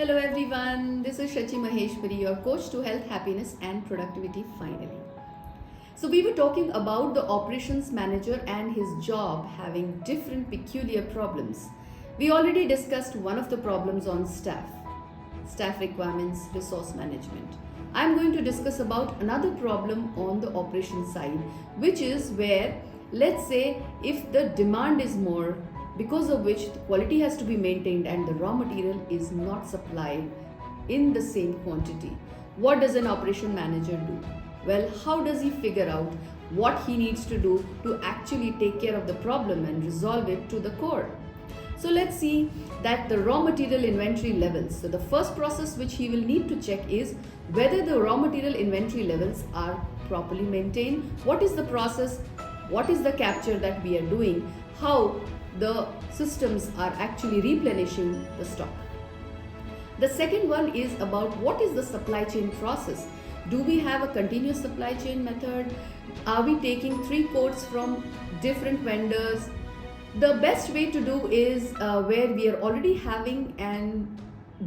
Hello everyone, this is Shachi Maheshwari, your coach to health, happiness and productivity finally. So we were talking about the operations manager and his job having different peculiar problems. We already discussed one of the problems on staff requirements, resource management. I'm going to discuss about another problem on the operations side, which is where, let's say, if the demand is more, because of which the quality has to be maintained and the raw material is not supplied in the same quantity. What does an operation manager do? Well, how does he figure out what he needs to do to actually take care of the problem and resolve it to the core? So let's see that the raw material inventory levels. So the first process which he will need to check is whether the raw material inventory levels are properly maintained. What is the process? What is the capture that we are doing? How the systems are actually replenishing the stock. The second one is about what is the supply chain process. Do we have a continuous supply chain method? Are we taking 3 quotes from different vendors? The best way to do is where we are already having and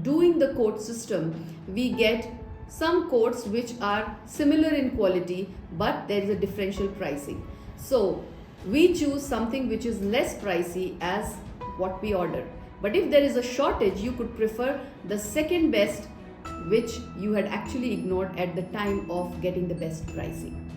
doing the quote system. We get some quotes which are similar in quality, but there is a differential pricing. So we choose something which is less pricey as what we order. But if there is a shortage, you could prefer the second best, which you had actually ignored at the time of getting the best pricing.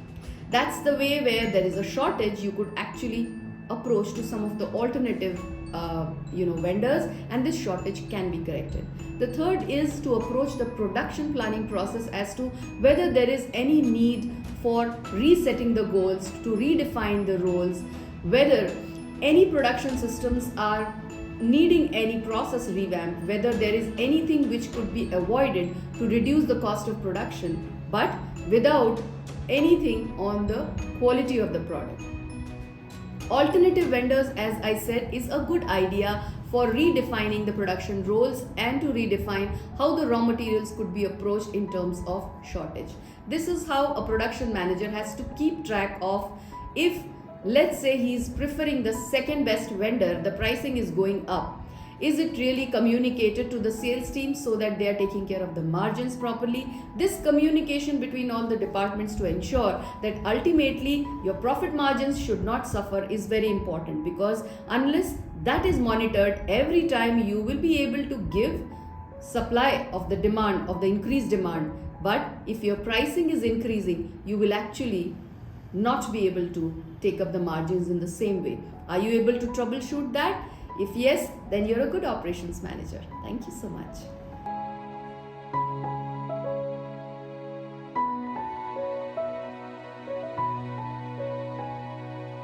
That's the way where there is a shortage, you could actually approach to some of the alternative vendors, and this shortage can be corrected. The third is to approach the production planning process as to whether there is any need for resetting the goals, to redefine the roles, whether any production systems are needing any process revamp, whether there is anything which could be avoided to reduce the cost of production, but without anything on the quality of the product. Alternative vendors, as I said, is a good idea for redefining the production roles and to redefine how the raw materials could be approached in terms of shortage. This is how a production manager has to keep track of if, let's say, he's preferring the second best vendor, the pricing is going up. Is it really communicated to the sales team so that they are taking care of the margins properly? This communication between all the departments to ensure that ultimately your profit margins should not suffer is very important, because unless that is monitored every time, you will be able to give supply of the demand, of the increased demand. But if your pricing is increasing, you will actually not be able to take up the margins in the same way. Are you able to troubleshoot that? If yes, then you're a good operations manager. Thank you so much.